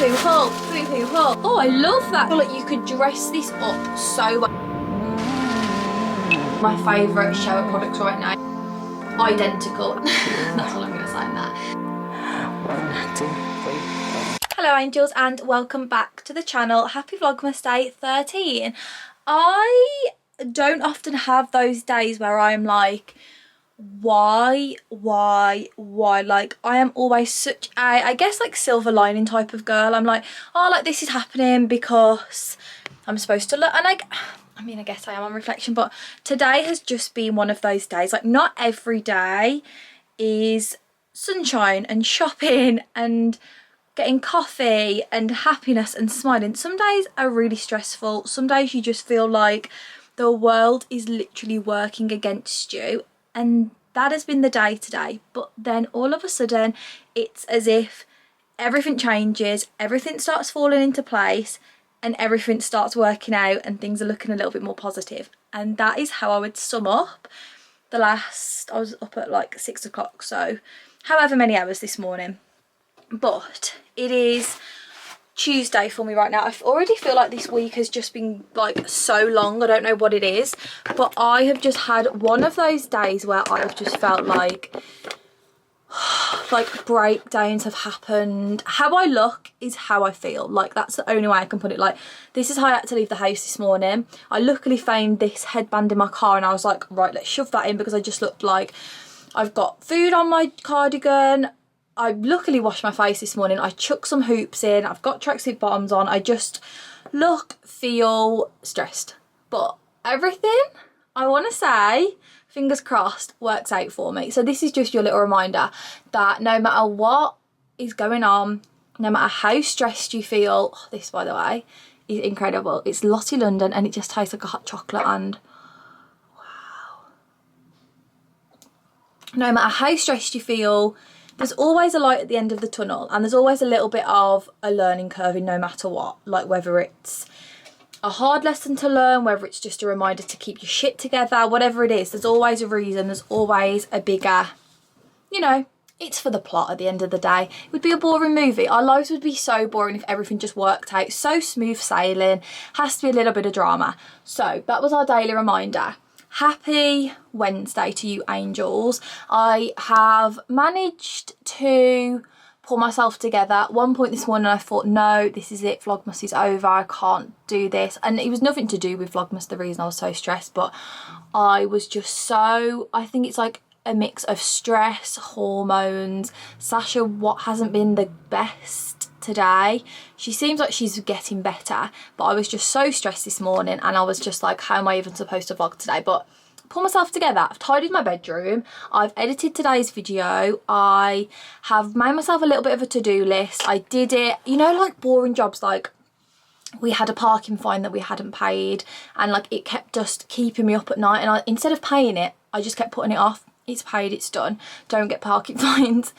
Boohoo haul, boohoo haul. Oh, I love that. I feel like you could dress this up so well. My favourite shower products right now. Identical. That's all I'm going to say in that. 1, 2, 3. Hello angels and welcome back to the channel. Happy Vlogmas Day 13. I don't often have those days where I'm like, why? Like, I am always such a, I guess, like silver lining type of girl. I'm like, oh, like this is happening because I'm supposed to look, and I mean, I guess I am on reflection, but today has just been one of those days. Like, not every day is sunshine and shopping and getting coffee and happiness and smiling. Some days are really stressful. Some days you just feel like the world is literally working against you, and that has been the day today. But then all of a sudden it's as if everything changes, everything starts falling into place, and everything starts working out and things are looking a little bit more positive. And that is how I would sum up the last, I was up at like 6 o'clock, so however many hours this morning. But it is Tuesday for me right now. I already feel like this week has just been like so long. I don't know what it is, but I have just had one of those days where I've just felt like breakdowns have happened. How I look is how I feel. Like, that's the only way I can put it. Like, this is how I had to leave the house this morning. I luckily found this headband in my car and I was like, right, let's shove that in, because I just looked like I've got food on my cardigan. I luckily washed my face this morning. I chucked some hoops in. I've got tracksuit bottoms on. I just feel stressed. But everything, I want to say, fingers crossed, works out for me. So this is just your little reminder that no matter what is going on, no matter how stressed you feel, oh, this, by the way, is incredible. It's Lottie London and it just tastes like a hot chocolate, and wow. No matter how stressed you feel, there's always a light at the end of the tunnel, and there's always a little bit of a learning curve in no matter what. Like, whether it's a hard lesson to learn, whether it's just a reminder to keep your shit together, whatever it is, there's always a reason, there's always a bigger, you know, it's for the plot at the end of the day. It would be a boring movie. Our lives would be so boring if everything just worked out. So smooth sailing, has to be a little bit of drama. So that was our daily reminder. Happy Wednesday to you angels. I have managed to pull myself together. At one point this morning I thought, no, this is it, Vlogmas is over, I can't do this. And it was nothing to do with Vlogmas, the reason I was so stressed, but I was just so, I think it's like a mix of stress, hormones. Sasha, what hasn't been the best today, she seems like she's getting better, but I was just so stressed this morning, and I was just like, how am I even supposed to vlog today? But pull myself together. I've tidied my bedroom, I've edited today's video, I have made myself a little bit of a to-do list. I did it, you know, like boring jobs, like we had a parking fine that we hadn't paid, and like it kept just keeping me up at night, and instead of paying it, I just kept putting it off. It's paid, it's done, don't get parking fines.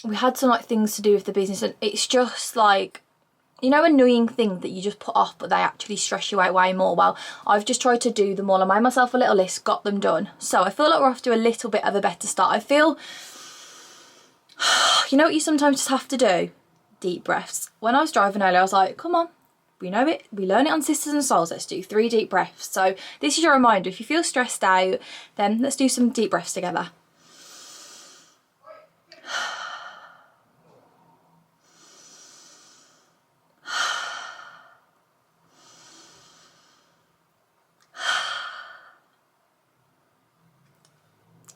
We had some like things to do with the business, and it's just like, you know, annoying thing that you just put off but they actually stress you out way more. Well, I've just tried to do them all. I made myself a little list, got them done. So I feel like we're off to a little bit of a better start. I feel, you know what you sometimes just have to do? Deep breaths. When I was driving earlier, I was like, come on, we know it, we learn it on Sisters and Souls, let's do 3 deep breaths. So this is your reminder. If you feel stressed out, then let's do some deep breaths together.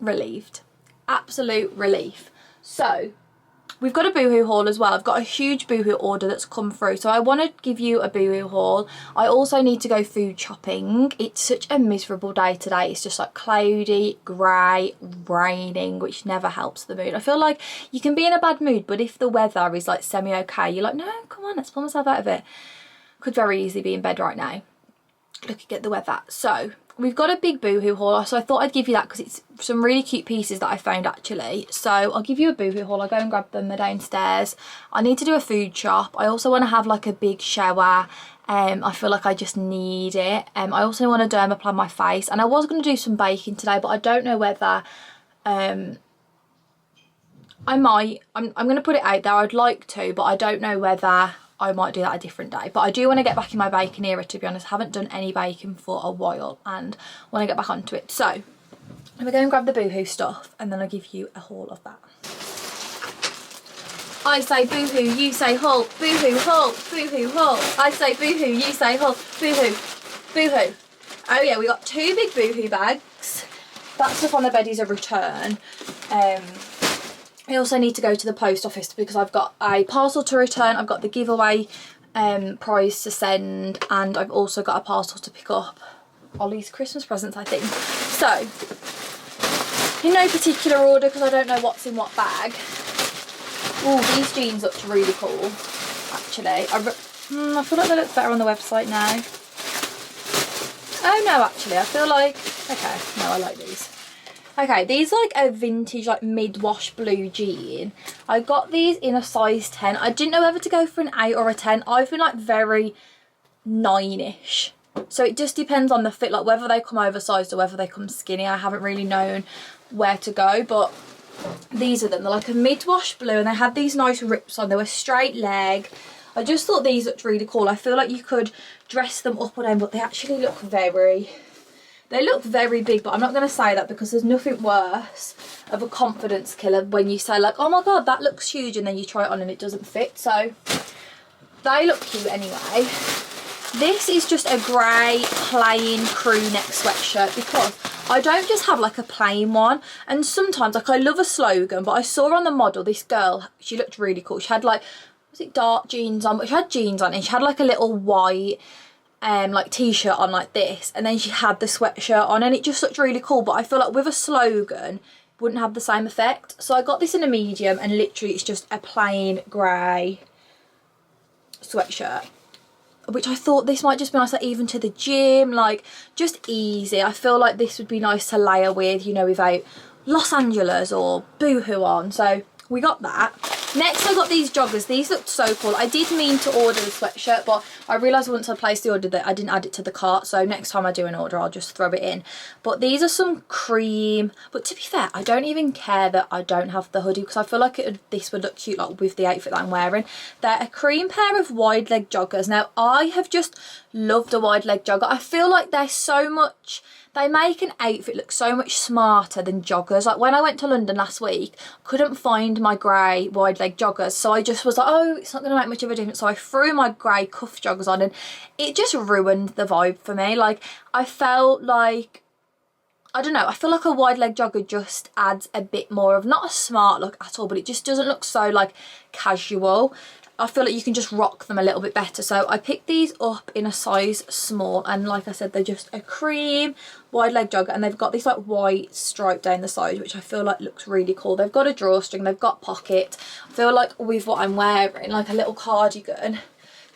Relieved, absolute relief. So we've got a Boohoo haul as well. I've got a huge Boohoo order that's come through, so I want to give you a Boohoo haul. I also need to go food shopping. It's such a miserable day today. It's just like cloudy, grey, raining, which never helps the mood. I feel like you can be in a bad mood, but if the weather is like semi-okay, you're like, no, come on, let's pull myself out of it. Could very easily be in bed right now looking at the weather. So we've got a big Boohoo haul, so I thought I'd give you that because it's some really cute pieces that I found actually. So I'll give you a Boohoo haul. I'll go and grab them, they're downstairs. I need to do a food shop. I also want to have like a big shower. I feel like I just need it. I also want to Dermaplan my face, and I was going to do some baking today, but I don't know whether I might. I'm going to put it out there. I'd like to, but I don't know whether I might do that a different day. But I do want to get back in my baking era, to be honest. I haven't done any baking for a while and want to get back onto it. So I'm going to go and grab the Boohoo stuff and then I'll give you a haul of that. I say Boohoo, you say haul. Boohoo haul, Boohoo haul. I say Boohoo, you say haul. Boohoo, Boohoo. Oh yeah, we got 2 big Boohoo bags. That stuff on the bed is a return. I also need to go to the post office because I've got a parcel to return. I've got the giveaway prize to send, and I've also got a parcel to pick up. Ollie's Christmas presents, I think. So, in no particular order because I don't know what's in what bag. Oh, these jeans looked really cool, actually. I feel like they look better on the website now. Oh no, actually, I feel like, okay, no, I like these. Okay, these are like a vintage, like mid-wash blue jean. I got these in a size 10. I didn't know whether to go for an 8 or a 10. I've been like very 9-ish. So it just depends on the fit, like whether they come oversized or whether they come skinny. I haven't really known where to go, but these are them. They're like a mid-wash blue and they had these nice rips on. They were straight leg. I just thought these looked really cool. I feel like you could dress them up or down, but they actually look very... They look very big, but I'm not going to say that because there's nothing worse of a confidence killer when you say like, oh my god, that looks huge, and then you try it on and it doesn't fit. So they look cute anyway. This is just a grey plain crew neck sweatshirt because I don't just have like a plain one, and sometimes like I love a slogan, but I saw on the model this girl, she looked really cool. She had like, was it dark jeans on, but she had jeans on and she had like a little white like t-shirt on like this, and then she had the sweatshirt on and it just looked really cool. But I feel like with a slogan it wouldn't have the same effect, so I got this in a medium and literally it's just a plain grey sweatshirt, which I thought this might just be nice, like even to the gym, like just easy. I feel like this would be nice to layer with, you know, without Los Angeles or Boohoo on. So we got that. Next I got these joggers. These looked so cool. I did mean to order the sweatshirt, but I realised once I placed the order that I didn't add it to the cart, so next time I do an order I'll just throw it in. But these are some cream, but to be fair I don't even care that I don't have the hoodie because I feel like this would look cute like with the outfit that I'm wearing. They're a cream pair of wide leg joggers. Now I have just loved a wide leg jogger. I feel like they're so much... They make an outfit look so much smarter than joggers. Like when I went to London last week, I couldn't find my grey wide leg joggers. So I just was like, oh, it's not going to make much of a difference. So I threw my grey cuff joggers on and it just ruined the vibe for me. Like I felt like, I don't know, I feel like a wide leg jogger just adds a bit more of, not a smart look at all, but it just doesn't look so like casual. I feel like you can just rock them a little bit better. So I picked these up in a size small, and like I said, they're just a cream wide leg jogger, and they've got this like white stripe down the side, which I feel like looks really cool. They've got a drawstring, they've got pocket. I feel like with what I'm wearing, like a little cardigan,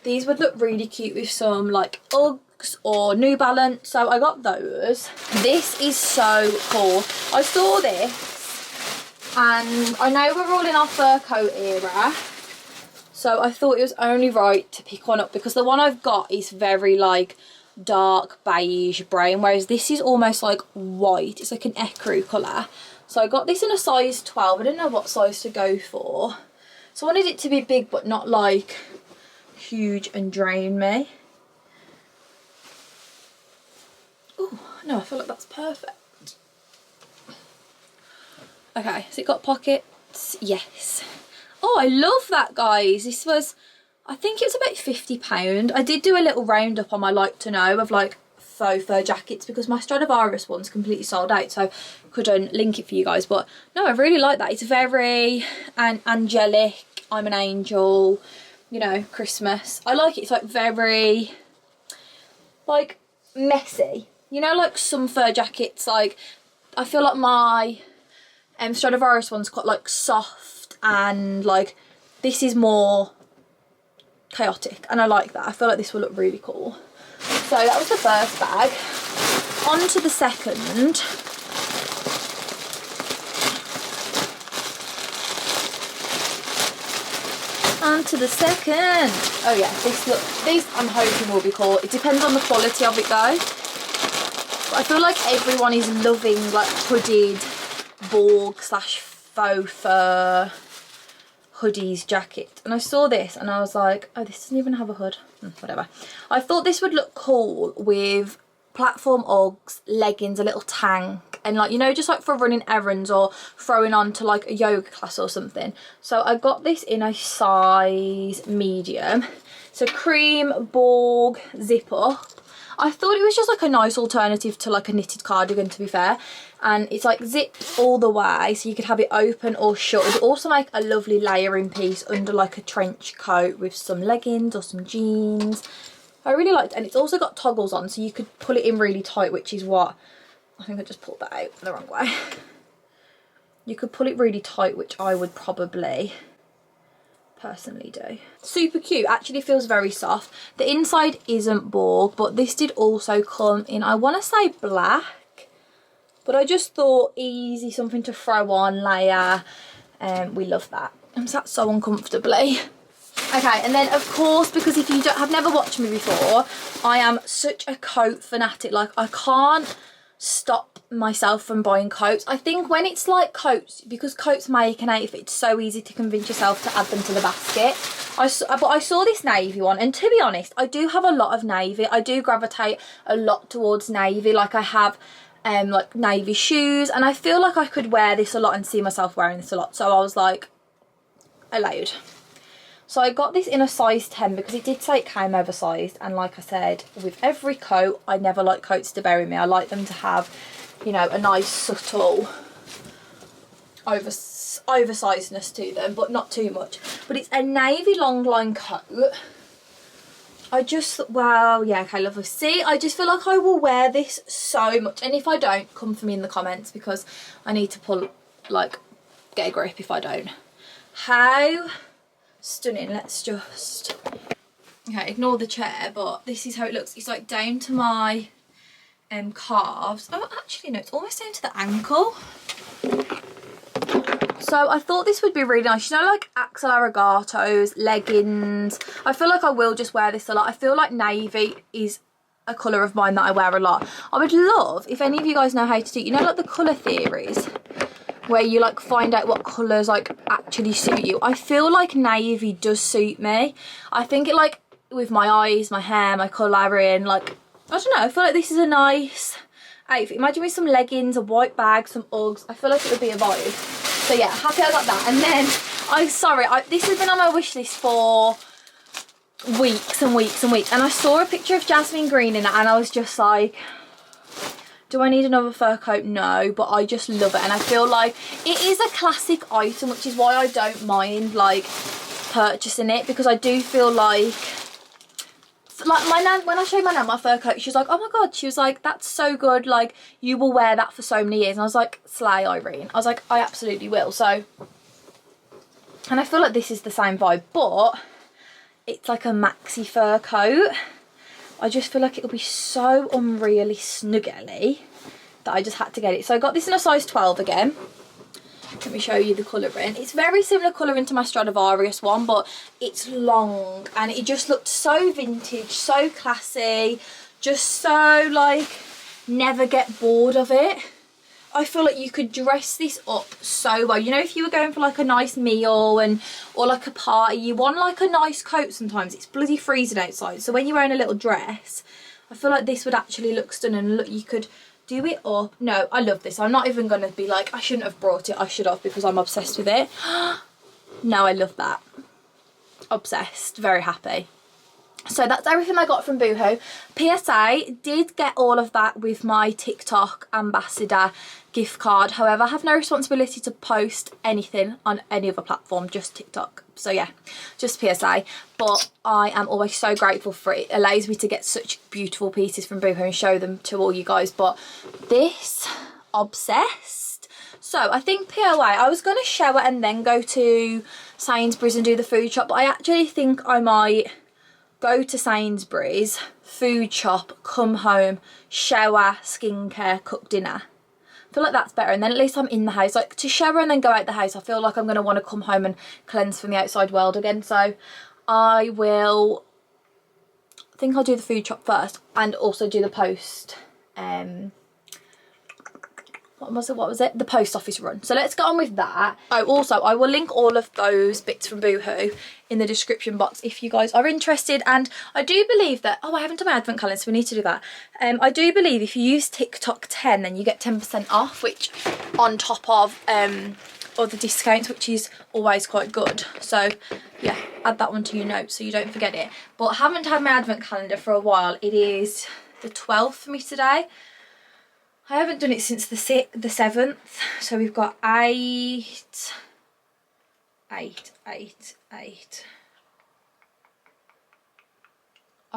these would look really cute with some like Uggs or New Balance. So I got those. This is so cool. I saw this and I know we're all in our fur coat era, so I thought it was only right to pick one up because the one I've got is very like dark beige brown, whereas this is almost like white. It's like an ecru colour. So I got this in a size 12. I didn't know what size to go for. So I wanted it to be big but not like huge and drain me. Oh no, I feel like that's perfect. Okay, so it got pockets. Yes. Oh, I love that, guys. This was, I think it was about £50. I did do a little roundup on my like to know of like faux fur jackets because my Stradivarius one's completely sold out, so couldn't link it for you guys. But no, I really like that. It's very angelic, I'm an angel, you know, Christmas. I like it. It's like very like messy, you know, like some fur jackets. Like I feel like my Stradivarius one's quite like soft, and like this is more chaotic, and I like that. I feel like this will look really cool. So that was the first bag. On to the second. On to the second. Oh yeah, these I'm hoping will be cool. It depends on the quality of it though. But I feel like everyone is loving like hooded Borg / faux fur hoodies jacket, and I saw this and I was like, oh, this doesn't even have a hood. Whatever. I thought this would look cool with platform Uggs, leggings, a little tank, and like, you know, just like for running errands or throwing on to like a yoga class or something. So I got this in a size medium. It's a cream Borg zip up. I thought it was just like a nice alternative to like a knitted cardigan, to be fair. And it's like zipped all the way, so you could have it open or shut. It would also make a lovely layering piece under like a trench coat with some leggings or some jeans. I really liked it, and it's also got toggles on, so you could pull it in really tight, which is what, I think I just pulled that out the wrong way. You could pull it really tight, which I would probably personally do. Super cute, actually feels very soft. The inside isn't Borg, but this did also come in, I want to say black, but I just thought easy, something to throw on, layer, and we love that. I'm sat so uncomfortably. Okay, and then of course, because if you have never watched me before, I am such a coat fanatic. Like, I can't stop myself from buying coats. I think when it's like coats, because coats make an outfit, it's so easy to convince yourself to add them to the basket. But I saw this navy one, and to be honest, I do have a lot of navy. I do gravitate a lot towards navy. Like, I have like navy shoes, and I feel like I could wear this a lot and see myself wearing this a lot. So I was like, allowed. So I got this in a size 10 because it did say it came oversized, and like I said, with every coat, I never like coats to bury me. I like them to have, you know, a nice subtle oversizedness to them, but not too much. But it's a navy long line coat. Well, yeah, okay, lovely. See, I just feel like I will wear this so much, and if I don't, come for me in the comments, because I need to pull, like, get a grip if I don't. How stunning. Let's just, okay, ignore the chair, but this is how it looks. It's like down to my calves. Oh, actually no, it's almost down to the ankle. So I thought this would be really nice, you know, like Axel Arigatos, leggings. I feel like I will just wear this a lot. I feel like navy is a colour of mine that I wear a lot. I would love if any of you guys know how to do, you know, like the colour theories, where you like find out what colours like actually suit you. I feel like navy does suit me. I think it, like, with my eyes, my hair, my colouring, like, I don't know, I feel like this is a nice outfit. Imagine with some leggings, a white bag, some Uggs. I feel like it would be a vibe. So yeah, happy I got that. And then, this has been on my wish list for weeks and weeks and weeks, and I saw a picture of jasmine green in it, and I was just like, do I need another fur coat? No, but I just love it, and I feel like it is a classic item, which is why I don't mind like purchasing it, because I do feel like my nan, when I showed my nan my fur coat, she was like, oh my god, she was like, that's so good, like you will wear that for so many years. And I was like, slay, Irene. I was like, I absolutely will. So, and I feel like this is the same vibe, but it's like a maxi fur coat. I just feel like it'll be so unreally snuggly that I just had to get it. So I got this in a size 12 again. Let me show you the colouring. It's very similar colouring to my Stradivarius one, but it's long, and it just looked so vintage, so classy, just so like never get bored of it. I feel like you could dress this up so well. You know, if you were going for like a nice meal or like a party, you want like a nice coat sometimes. It's bloody freezing outside. So when you're wearing a little dress, I feel like this would actually look stunning. Look, you could do it up. No, I love this. I'm not even going to be like, I shouldn't have brought it. I should have, because I'm obsessed with it. No, I love that. Obsessed. Very happy. So that's everything I got from Boohoo. PSA, did get all of that with my TikTok ambassador gift card. However, I have no responsibility to post anything on any other platform, just TikTok. So yeah, just PSA. But I am always so grateful for it. It allows me to get such beautiful pieces from Boohoo and show them to all you guys. But this, obsessed. So I think POA, I was going to shower and then go to Sainsbury's and do the food shop, but I actually think I might go to Sainsbury's, food shop, come home, shower, skincare, cook dinner. I feel like that's better, and then at least I'm in the house. Like, to shower and then go out the house, I feel like I'm going to want to come home and cleanse from the outside world again. So I think I'll do the food shop first and also do the post what was it? The post office run. So let's get on with that. Oh, also, I will link all of those bits from Boohoo in the description box if you guys are interested. And I do believe that, oh, I haven't done my advent calendar, so we need to do that. I do believe if you use TikTok 10, then you get 10% off, which on top of other discounts, which is always quite good. So yeah, add that one to your notes so you don't forget it. But I haven't had my advent calendar for a while. It is the 12th for me today. I haven't done it since the 7th, so we've got 8. I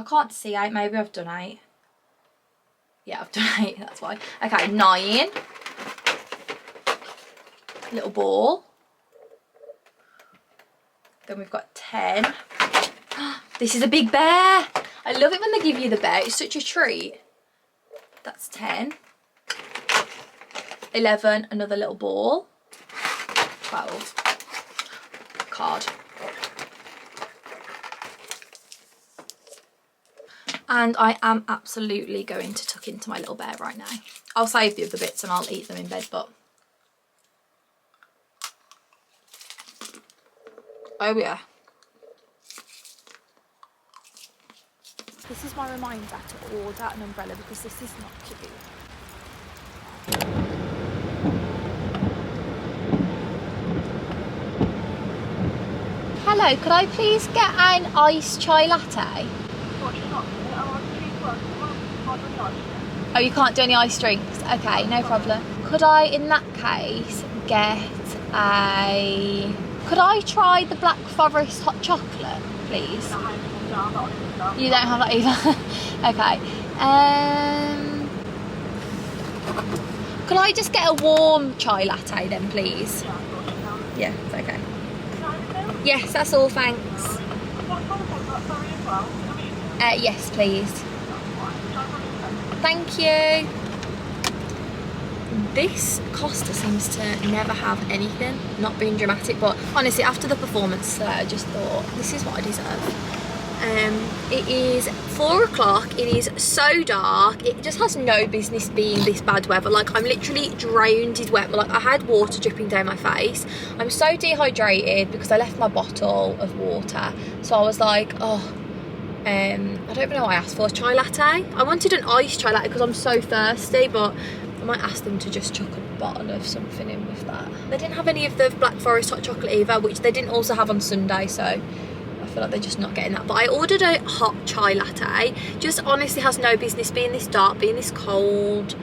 can't see 8, maybe I've done 8. Yeah, I've done 8, that's why. Okay, 9. Little ball. Then we've got 10. This is a big bear. I love it when they give you the bear, it's such a treat. That's 10. 11, another little ball. 12, card. And I am absolutely going to tuck into my little bear right now. I'll save the other bits and I'll eat them in bed, but... oh yeah. This is my reminder to order an umbrella because this is not cute. Hello, could I please get an iced chai latte? Oh, you can't do any iced drinks? Okay, no problem. Could I, in that case, get a... could I try the Black Forest hot chocolate, please? You don't have that either? Okay. Could I just get a warm chai latte then, please? Yeah, it's okay. Yes, that's all, thanks. Yes, please. Thank you. This Costa seems to never have anything, not being dramatic, but honestly, after the performance, I just thought, this is what I deserve. It is 4 o'clock, it is so dark, it just has no business being this bad weather. Like, I'm literally drowned in wet, like I had water dripping down my face. I'm so dehydrated because I left my bottle of water, so I was like, oh, I don't even know what I asked for, chai latte? I wanted an iced chai latte because I'm so thirsty, but I might ask them to just chuck a bottle of something in with that. They didn't have any of the Black Forest hot chocolate either, which they didn't also have on Sunday, so I feel like they're just not getting that. But I ordered a hot chai latte. Just honestly has no business being this dark, being this cold.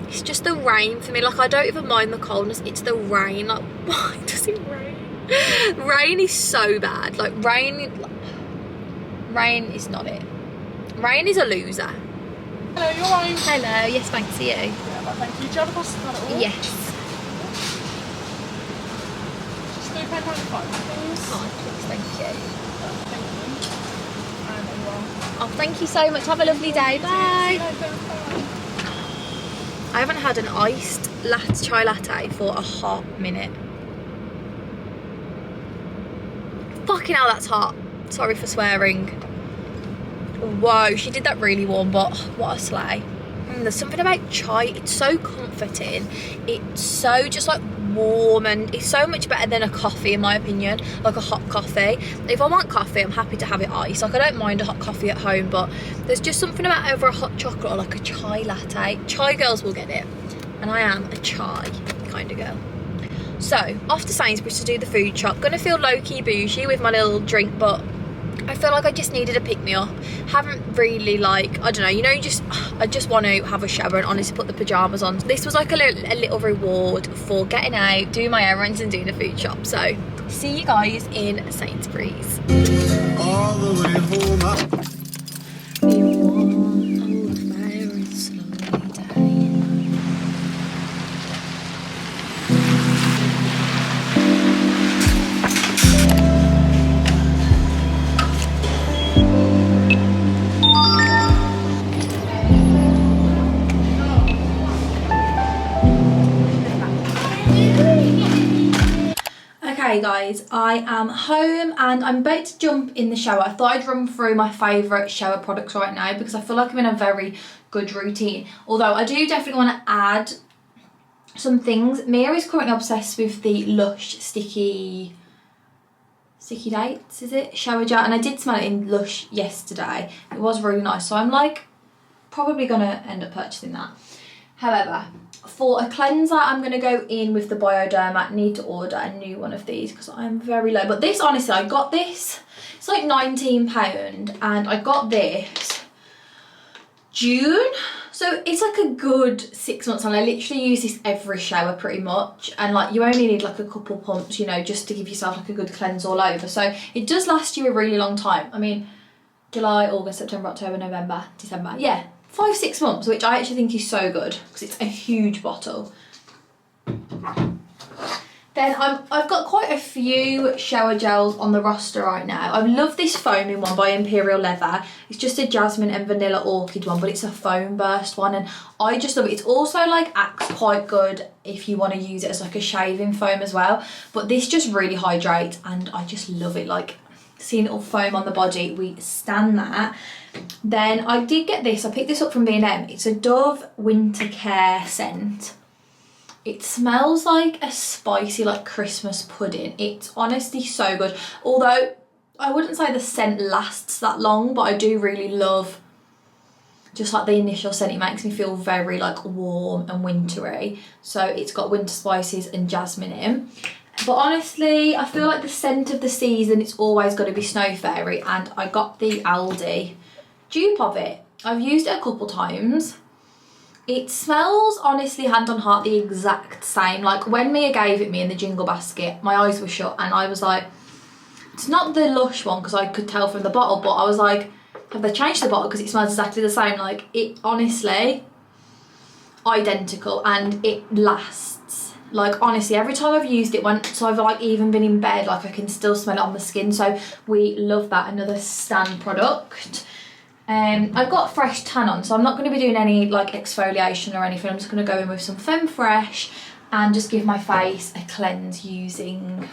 It's just the rain for me. Like, I don't even mind the coldness, it's the rain. Like, why does it rain? Rain is so bad. Like, rain is not it. Rain is a loser. Hello, you're right. Hello, yes, thanks to you. Yeah, well, thank you. Do you have a Costa card at all? Yes. Just £3.95, please. Oh, please, thank you. Thank you. And there you are. Oh, thank you so much. Have a lovely day. Bye. See you later. Bye. I haven't had an iced chai latte for a hot minute. Fucking hell, that's hot. Sorry for swearing. Whoa, she did that really warm, but what a slay. There's something about chai, it's so comforting. It's so just like warm, and it's so much better than a coffee in my opinion, like a hot coffee. If I want coffee, I'm happy to have it iced. Like, I don't mind a hot coffee at home, but there's just something about over a hot chocolate or like a chai latte. Chai girls will get it, and I am a chai kind of girl. So, off to Sainsbury's to do the food shop. Gonna feel low-key bougie with my little drink, but I feel like I just needed a pick-me-up. Haven't really, like, I don't know, you know, I just want to have a shower and honestly put the pyjamas on. This was like a little reward for getting out, doing my errands and doing the food shop. So, see you guys in Sainsbury's. All the way home. Okay guys, I am home and I'm about to jump in the shower. I thought I'd run through my favourite shower products right now because I feel like I'm in a very good routine. Although I do definitely want to add some things. Mia is currently obsessed with the Lush sticky dates, is it? Shower gel, and I did smell it in Lush yesterday. It was really nice, so I'm like probably gonna end up purchasing that. However, for a cleanser, I'm gonna go in with the Bioderma. I need to order a new one of these because I'm very low. But this, honestly, I got this. It's like £19, and I got this June. So it's like a good 6 months, and I literally use this every shower pretty much. And like you only need like a couple pumps, you know, just to give yourself like a good cleanse all over. So it does last you a really long time. I mean, July, August, September, October, November, December. Yeah, 5-6 months, which I actually think is so good because it's a huge bottle. Then I've got quite a few shower gels on the roster right now. I love this foaming one by Imperial Leather. It's just a jasmine and vanilla orchid one, but it's a foam burst one, and I just love it. It's also like acts quite good if you want to use it as like a shaving foam as well. But this just really hydrates, and I just love it. Like seeing it all foam on the body, we stand that. Then I did get this. I picked this up from B&M. It's a Dove Winter Care scent. It smells like a spicy like Christmas pudding. It's honestly so good. Although I wouldn't say the scent lasts that long, but I do really love just like the initial scent. It makes me feel very like warm and wintry. So it's got winter spices and jasmine in. But honestly, I feel like the scent of the season, it's always got to be Snow Fairy, and I got the Aldi dupe of it. I've used it a couple times. It smells, honestly, hand on heart, the exact same. Like when Mia gave it me in the jingle basket, my eyes were shut and I was like, it's not the Lush one because I could tell from the bottle, but I was like, have they changed the bottle because it smells exactly the same? Like it, honestly, identical, and it lasts. Like honestly, every time I've used it, so I've like even been in bed, like I can still smell it on the skin. So we love that. Another Stan product. I've got fresh tan on, so I'm not going to be doing any like exfoliation or anything. I'm just going to go in with some Femme Fresh and just give my face a cleanse using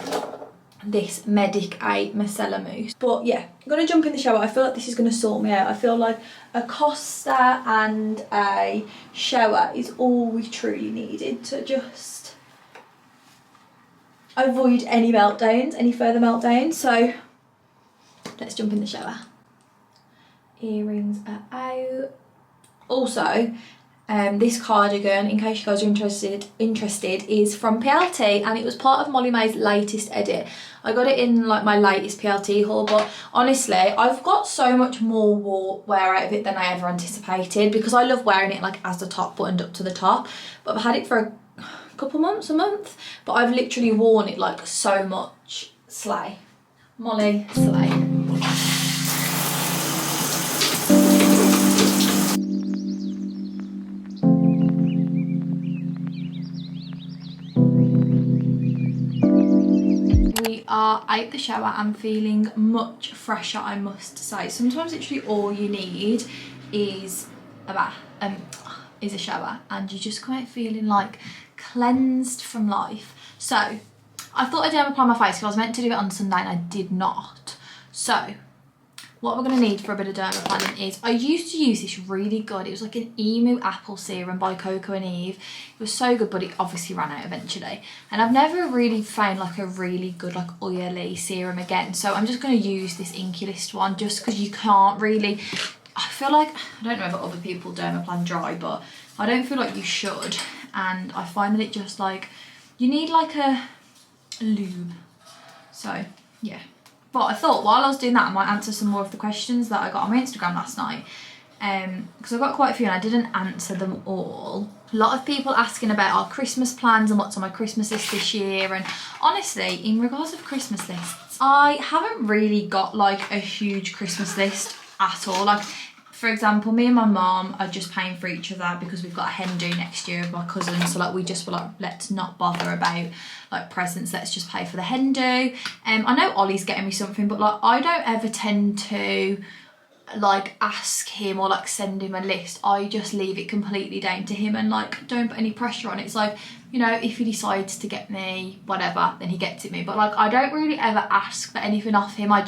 this Medic A Micellar Mousse. But yeah, I'm going to jump in the shower. I feel like this is going to sort me out. I feel like a Costa and a shower is all we truly needed to just avoid any meltdowns, any further meltdowns. So let's jump in the shower. Earrings are out. Also, this cardigan, in case you guys are interested, is from PLT, and it was part of Molly May's latest edit. I got it in like my latest PLT haul, but honestly, I've got so much more wear out of it than I ever anticipated, because I love wearing it like as the top buttoned up to the top. But I've had it for a couple months, a month, but I've literally worn it like so much. Slay. Molly, slay. Are out the shower and feeling much fresher, I must say. Sometimes literally all you need is a bath, is a shower, and you just come out feeling like cleansed from life. So I thought I'd dermaplane my face because I was meant to do it on Sunday and I did not. So what we're going to need for a bit of dermaplaning is, I used to use this really good, it was like an Emu Apple Serum by Coco and Eve. It was so good, but it obviously ran out eventually. And I've never really found like a really good like oily serum again. So I'm just going to use this Inculist one, just because you can't really, I feel like, I don't know if other people dermaplan dry, but I don't feel like you should. And I find that it just like, you need like a lube. So yeah. But I thought while I was doing that, I might answer some more of the questions that I got on my Instagram last night. Because I got quite a few and I didn't answer them all. A lot of people asking about our Christmas plans and what's on my Christmas list this year. And honestly, in regards of Christmas lists, I haven't really got like a huge Christmas list at all. Like, for example, me and my mum are just paying for each other because we've got a hen do next year of my cousin. So like we just were like, let's not bother about like presents, let's just pay for the hen do. I know Ollie's getting me something, but like I don't ever tend to like ask him or like send him a list. I just leave it completely down to him and like don't put any pressure on it. It's like, you know, if he decides to get me whatever, then he gets it me. But like I don't really ever ask for anything off him. I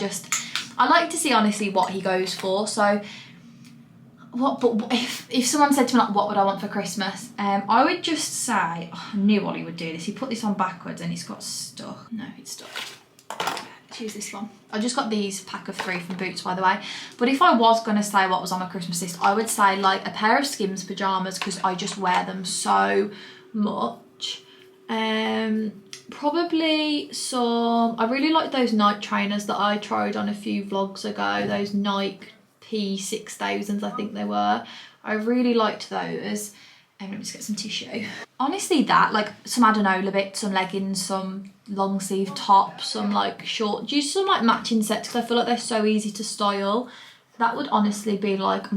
like to see honestly what he goes for. So But if someone said to me, like, what would I want for Christmas? I would just say, oh, I knew Ollie would do this. He put this on backwards and it's got stuck. No, it's stuck. Let's use this one. I just got these pack of 3 from Boots, by the way. But if I was going to say what was on my Christmas list, I would say like a pair of Skims pyjamas, because I just wear them so much. Probably some, I really like those Nike trainers that I tried on a few vlogs ago, those Nike P6000s I think they were. I really liked those. Let me just get some tissue. Honestly, that, like some Adenola bits, some leggings, some long sleeve tops, some like short, just some like matching sets, because I feel like they're so easy to style. That would honestly be like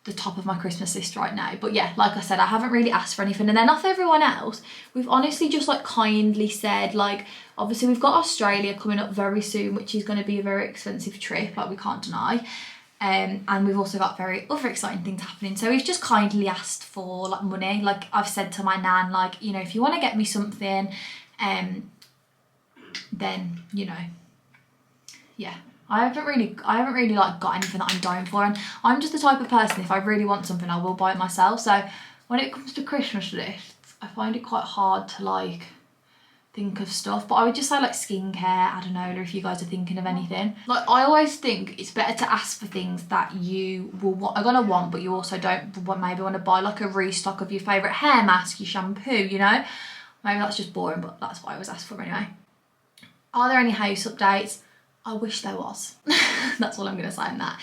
the top of my Christmas list right now. But yeah, like I said, I haven't really asked for anything. And then off everyone else, we've honestly just like kindly said, like, obviously we've got Australia coming up very soon, which is going to be a very expensive trip, like we can't deny. And we've also got other exciting things happening. So we've just kindly asked for like money. Like I've said to my nan, like, you know, if you want to get me something, then, you know, yeah. I haven't really like got anything that I'm dying for, and I'm just the type of person, if I really want something, I will buy it myself. So when it comes to Christmas lists, I find it quite hard to like think of stuff. But I would just say like skincare, I don't know, or if you guys are thinking of anything. Like I always think it's better to ask for things that you are gonna want, but you also don't maybe want to buy, like a restock of your favourite hair mask, your shampoo, you know. Maybe that's just boring, but that's what I always ask for anyway. Are there any house updates? I wish there was. That's all I'm going to say on that.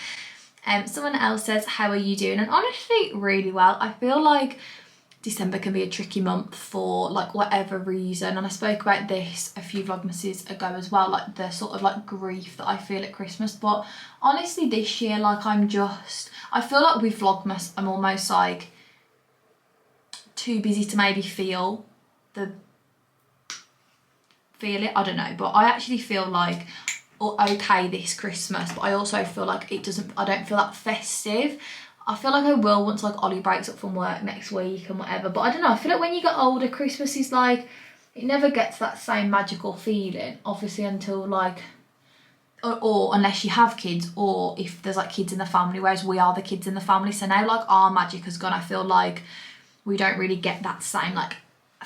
Someone else says, how are you doing? And honestly, really well. I feel like December can be a tricky month for like whatever reason. And I spoke about this a few Vlogmases ago as well, like the sort of like grief that I feel at Christmas. But honestly, this year, like I feel like with Vlogmas, I'm almost like too busy to maybe feel it. I don't know. But I actually feel like okay this Christmas, but I also feel like I don't feel that festive. I feel like I will once like Ollie breaks up from work next week and whatever, but I don't know, I feel like when you get older, Christmas is like, it never gets that same magical feeling, obviously, until like, or unless you have kids, or if there's like kids in the family, whereas we are the kids in the family, so now like our magic has gone. I feel like we don't really get that same like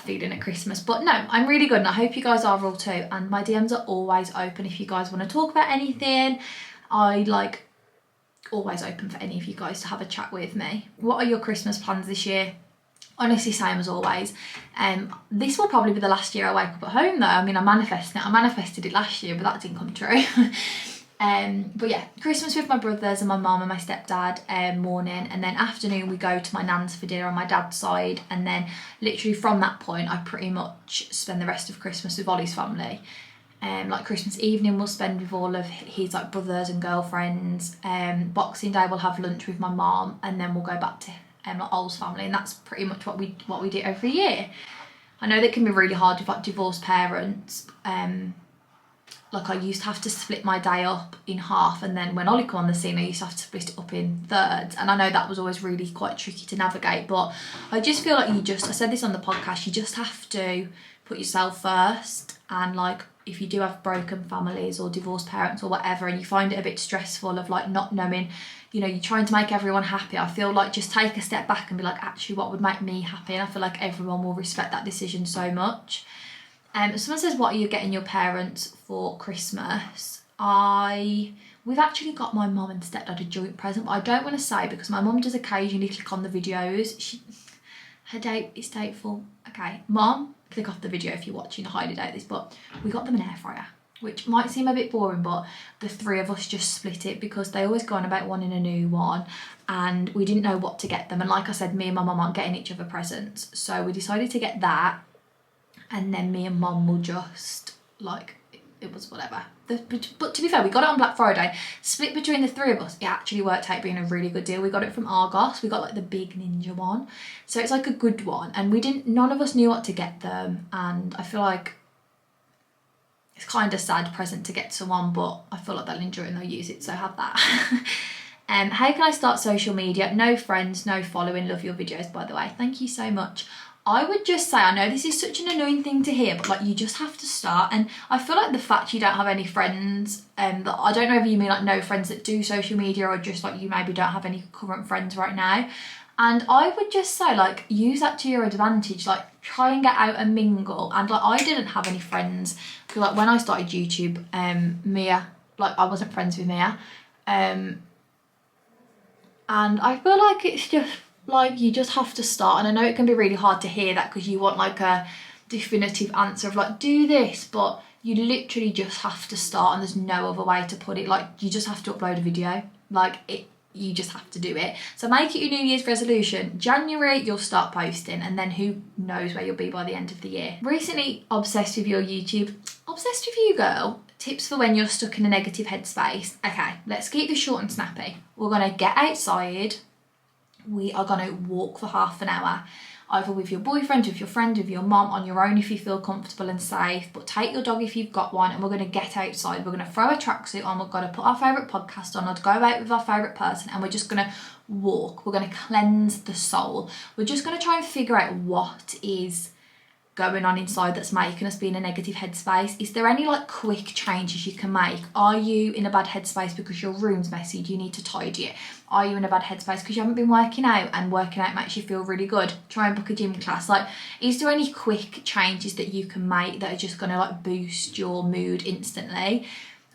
feeling at Christmas. But no, I'm really good, and I hope you guys are all too, and my DMs are always open if you guys want to talk about anything. I like always open for any of you guys to have a chat with me. What are your Christmas plans this year? Honestly, same as always. This will probably be the last year I wake up at home though. I mean, I manifested it last year, but that didn't come true. But yeah, Christmas with my brothers and my mum and my stepdad, morning, and then afternoon we go to my nan's for dinner on my dad's side, and then literally from that point I pretty much spend the rest of Christmas with Ollie's family. Like Christmas evening we'll spend with all of his like brothers and girlfriends. Boxing Day we'll have lunch with my mum, and then we'll go back to like Ol's family, and that's pretty much what we do every year. I know that can be really hard with like divorced parents. Like I used to have to split my day up in half, and then when Ollie came on the scene I used to have to split it up in thirds, and I know that was always really quite tricky to navigate. But I just feel like I said this on the podcast, you just have to put yourself first. And like if you do have broken families or divorced parents or whatever, and you find it a bit stressful of like not knowing, you know, you're trying to make everyone happy, I feel like just take a step back and be like, actually what would make me happy? And I feel like everyone will respect that decision so much. Someone says, what are you getting your parents for Christmas? We've actually got my mum and stepdad a joint present, but I don't want to say because my mum does occasionally click on the videos. Her date is dateful. Okay, Mum, click off the video if you're watching. I highly doubt this, but we got them an air fryer, which might seem a bit boring, but the 3 of us just split it because they always go on about wanting a new one, and we didn't know what to get them. And like I said, me and my mum aren't getting each other presents, so we decided to get that. And then me and mum will just like, it was whatever. But to be fair, we got it on Black Friday, split between the 3 of us. It actually worked out being a really good deal. We got it from Argos. We got like the big ninja one, so it's like a good one. And none of us knew what to get them, and I feel like it's kind of sad present to get someone, but I feel like they'll enjoy it and they'll use it, so have that. How can I start social media? No friends, no following. Love your videos, by the way. Thank you so much. I would just say, I know this is such an annoying thing to hear, but like you just have to start. And I feel like the fact you don't have any friends, that I don't know if you mean like no friends that do social media or just like you maybe don't have any current friends right now. And I would just say like use that to your advantage, like try and get out and mingle. And like I didn't have any friends because like when I started YouTube, Mia, like I wasn't friends with Mia. And I feel like it's just like you just have to start. And I know it can be really hard to hear that because you want like a definitive answer of like do this, but you literally just have to start and there's no other way to put it. Like you just have to upload a video, like you just have to do it. So make it your New Year's resolution. January you'll start posting and then who knows where you'll be by the end of the year. Recently obsessed with your YouTube. Obsessed with you, girl. Tips for when you're stuck in a negative headspace. Okay, let's keep this short and snappy. We're gonna get outside. We are gonna walk for half an hour, either with your boyfriend, with your friend, with your mum, on your own if you feel comfortable and safe, but take your dog if you've got one, and we're going to get outside. We're going to throw a tracksuit on, we're going to put our favourite podcast on, or go out with our favourite person, and we're just going to walk. We're going to cleanse the soul. We're just going to try and figure out what is going on inside that's making us be in a negative headspace. Is there any like quick changes you can make? Are you in a bad headspace because your room's messy, do you need to tidy it? Are you in a bad headspace because you haven't been working out and working out makes you feel really good? Try and book a gym class. Like, is there any quick changes that you can make that are just gonna like boost your mood instantly?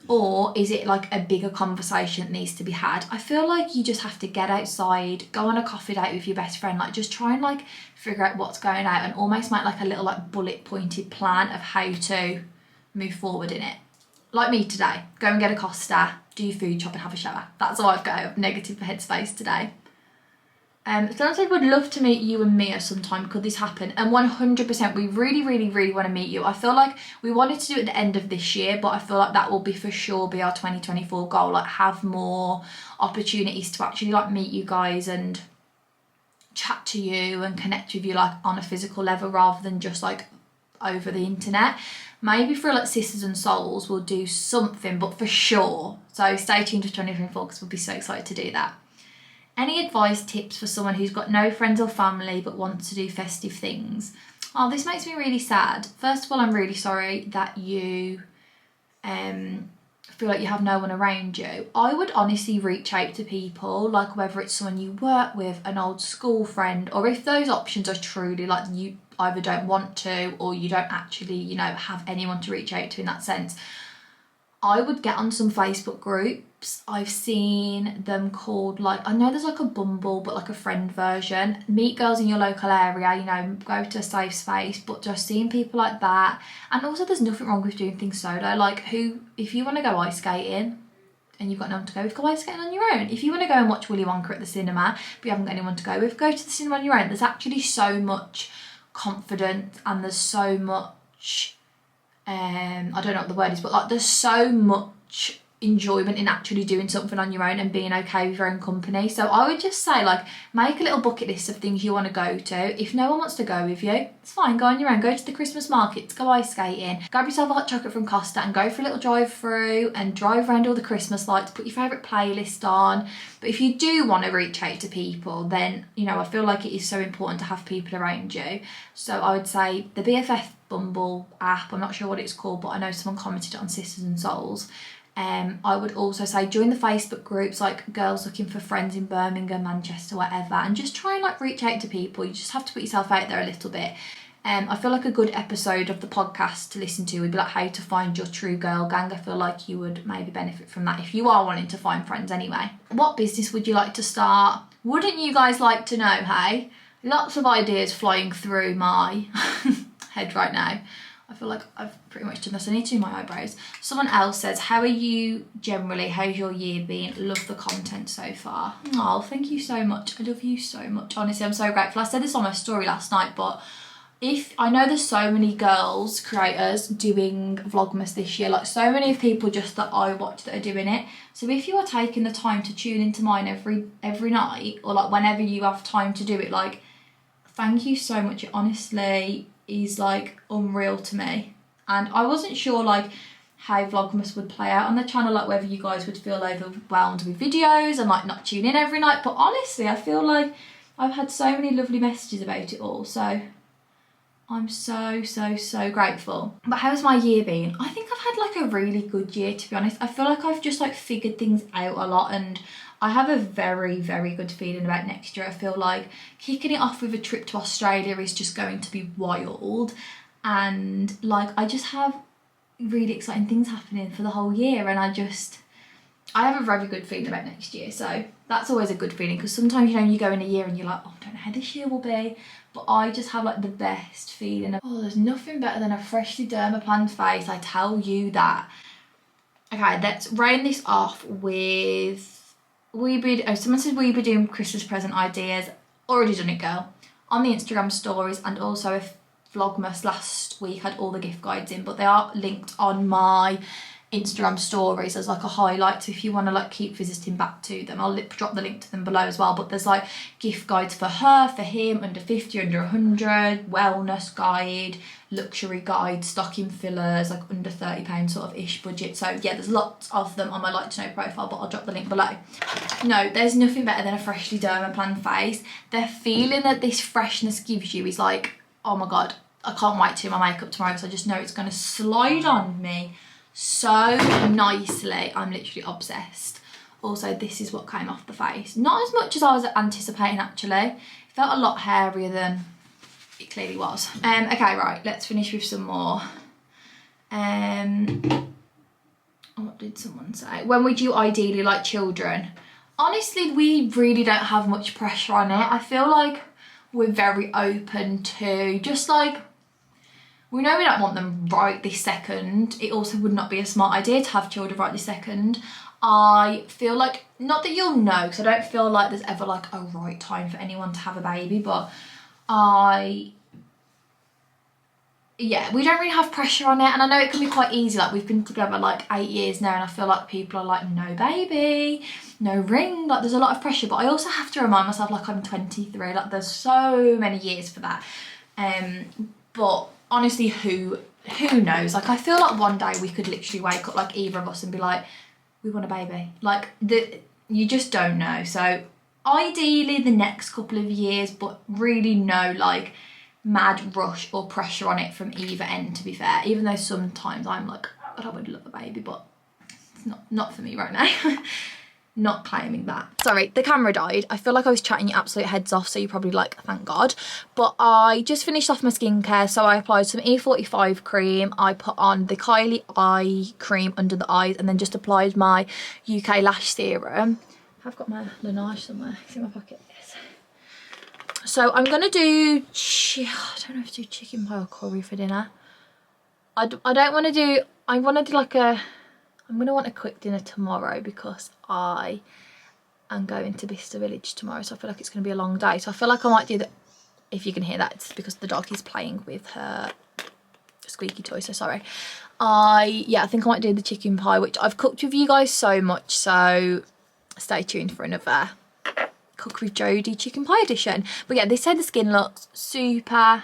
Or is it like a bigger conversation that needs to be had? I feel like you just have to get outside, go on a coffee date with your best friend, like just try and like figure out what's going on and almost make like a little like bullet pointed plan of how to move forward in it. Like me today, go and get a Costa, do your food shop and have a shower. That's all I've got out of negative headspace today. Someone said would love to meet you and Mia sometime. Could this happen? And 100%, we really want to meet you. I feel like we wanted to do it at the end of this year, but I feel like that will be for sure be our 2024 goal. Like have more opportunities to actually like meet you guys and chat to you and connect with you like on a physical level rather than just like over the internet. Maybe for like Sisters and Souls we'll do something, but for sure. So stay tuned for 2024 because we'll be so excited to do that. Any advice, tips for someone who's got no friends or family but wants to do festive things? Oh, this makes me really sad. First of all, I'm really sorry that you feel like you have no one around you. I would honestly reach out to people, like whether it's someone you work with, an old school friend, or if those options are truly like you either don't want to or you don't actually, you know, have anyone to reach out to in that sense. I would get on some Facebook groups. I've seen them called like, I know there's like a Bumble, but like a friend version. Meet girls in your local area, you know, go to a safe space, but just seeing people like that. And also there's nothing wrong with doing things solo. Like if you want to go ice skating and you've got no one to go with, go ice skating on your own. If you want to go and watch Willy Wonka at the cinema, but you haven't got anyone to go with, go to the cinema on your own. There's actually so much confidence and there's so much I don't know what the word is, but like there's so much enjoyment in actually doing something on your own and being okay with your own company. So I would just say like make a little bucket list of things you want to go to. If no one wants to go with you, it's fine, go on your own. Go to the Christmas markets, go ice skating, grab yourself a hot chocolate from Costa and go for a little drive through and drive around all the Christmas lights, put your favourite playlist on. But if you do want to reach out to people, then you know I feel like it is so important to have people around you. So I would say the BFF Bumble app, I'm not sure what it's called, but I know someone commented on Sisters and Souls. I would also say join the Facebook groups like Girls Looking for Friends in Birmingham, Manchester, whatever, and just try and like reach out to people. You just have to put yourself out there a little bit. I feel like a good episode of the podcast to listen to would be like how to find your true girl gang. I feel like you would maybe benefit from that if you are wanting to find friends anyway. What business would you like to start? Wouldn't you guys like to know, hey? Lots of ideas flying through my head right now. I feel like I've pretty much done this. I need to do my eyebrows. Someone else says, how are you generally? How's your year been? Love the content so far. Oh, thank you so much. I love you so much. Honestly, I'm so grateful. I said this on my story last night, but if I know there's so many girls, creators, doing Vlogmas this year, like so many of people just that I watch that are doing it. So if you are taking the time to tune into mine every night, or like whenever you have time to do it, like thank you so much. It honestly is like unreal to me. And I wasn't sure like how Vlogmas would play out on the channel, like whether you guys would feel overwhelmed with videos and like not tune in every night, but honestly I feel like I've had so many lovely messages about it all, so I'm so grateful. But how's my year been? I think I've had like a really good year, to be honest. I feel like I've just like figured things out a lot, and I have a very good feeling about next year. I feel like kicking it off with a trip to Australia is just going to be wild, and like I just have really exciting things happening for the whole year, and I have a very good feeling about next year. So that's always a good feeling, because sometimes, you know, you go in a year and you're like, oh, I don't know how this year will be, but I just have like the best feeling. Oh, there's nothing better than a freshly dermaplaned face, I tell you that. Okay, let's round this off with someone said we be doing Christmas present ideas. Already done it, girl, on the Instagram stories, and also if Vlogmas last week had all the gift guides in, but they are linked on my Instagram stories as like a highlight, so if you want to like keep visiting back to them, I'll drop the link to them below as well. But there's like gift guides for her, for him, under 50, under 100, wellness guide, luxury guide, stocking fillers, like under £30 sort of ish budget. So yeah, there's lots of them on my like to know profile, but I'll drop the link below. No, there's nothing better than a freshly dermaplan face. The feeling that this freshness gives you is like, oh my god, I can't wait to do my makeup tomorrow, because I just know it's going to slide on me so nicely. I'm literally obsessed. Also, this is what came off the face. Not as much as I was anticipating, actually. It felt a lot hairier than it clearly was. Okay, right, let's finish with some more. What did someone say? When would you ideally like children? Honestly, we really don't have much pressure on it. I feel like we're very open to just like, we know we don't want them right this second. It also would not be a smart idea to have children right this second. I feel like, not that you'll know, because I don't feel like there's ever like a right time for anyone to have a baby, but yeah, we don't really have pressure on it. And I know it can be quite easy, like we've been together like 8 years now, and I feel like people are like, no baby, no ring, like there's a lot of pressure. But I also have to remind myself, like I'm 23, like there's so many years for that. But honestly, who knows? Like I feel like one day we could literally wake up, like either of us, and be like, we want a baby. Like you just don't know. So ideally the next couple of years, but really no like mad rush or pressure on it from either end, to be fair. Even though sometimes I'm like, God, I would love a baby, but it's not for me right now. Not claiming that. Sorry, the camera died. I feel like I was chatting your absolute heads off, so you're probably like, thank God. But I just finished off my skincare, so I applied some E45 cream. I put on the Kylie eye cream under the eyes, and then just applied my UK lash serum. I've got my Laneige somewhere. It's in my pocket. Yes. So I'm gonna do, I don't know if to do chicken pie or curry for dinner. I don't want to do, I want to do like I'm going to want a quick dinner tomorrow, because I am going to Bicester Village tomorrow, so I feel like it's going to be a long day. So I feel like I might do that. If you can hear that, it's because the dog is playing with her squeaky toy, so sorry. Yeah, I think I might do the chicken pie, which I've cooked with you guys so much, so stay tuned for another Cook with Jodie chicken pie edition. But yeah, they said the skin looks super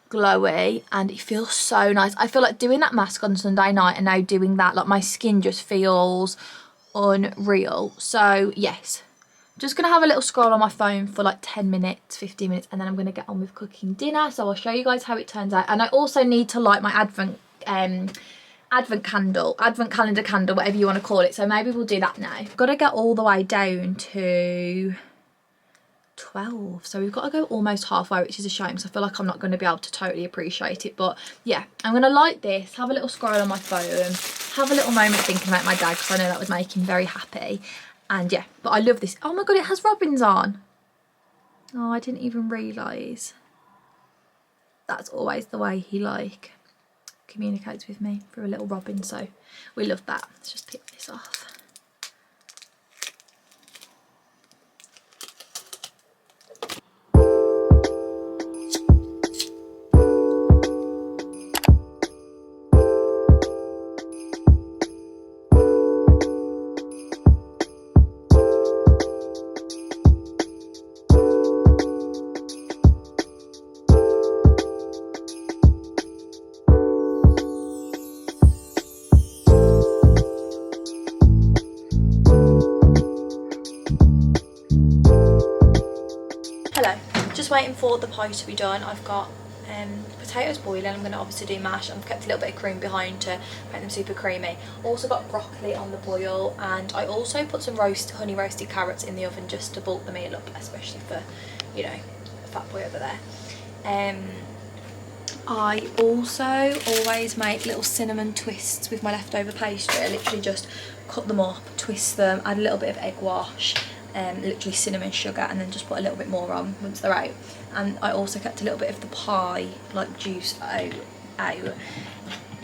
glowy and it feels so nice. I feel like doing that mask on Sunday night and now doing that, like my skin just feels unreal. So yes, just gonna have a little scroll on my phone for like 10 minutes, 15 minutes, and then I'm gonna get on with cooking dinner. So I'll show you guys how it turns out. And I also need to light my advent calendar candle, whatever you want to call it. So maybe we'll do that now. I've got to get all the way down to 12, so we've got to go almost halfway, which is a shame, so I feel like I'm not going to be able to totally appreciate it. But yeah, I'm going to light this, have a little scroll on my phone, have a little moment thinking about my dad, because I know that would make him very happy. And yeah, but I love this. Oh my god, it has robins on. Oh, I didn't even realise. That's always the way he like communicates with me, through a little robin, so we love that. Let's just pick this off. Waiting for the pie to be done. I've got potatoes boiling. I'm going to obviously do mash. I've kept a little bit of cream behind to make them super creamy. Also got broccoli on the boil, and I also put some honey roasted carrots in the oven just to bulk the meal up, especially for, you know, the fat boy over there. I also always make little cinnamon twists with my leftover pastry. I literally just cut them up, twist them, add a little bit of egg wash, literally cinnamon sugar, and then just put a little bit more on once they're out. And I also kept a little bit of the pie like juice out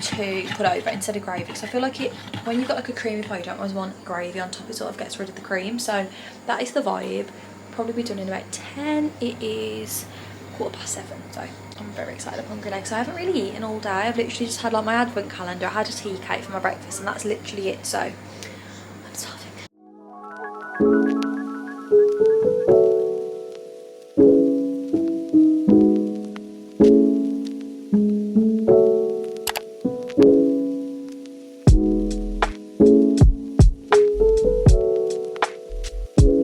to put over instead of gravy, because I feel like when you've got like a creamy pie, you don't always want gravy on top. It sort of gets rid of the cream. So that is the vibe. Probably be done in about 10. It is 7:15, so I'm very excited. I'm hungry now because I haven't really eaten all day. I've literally just had like my advent calendar. I had a tea cake for my breakfast, and that's literally it. So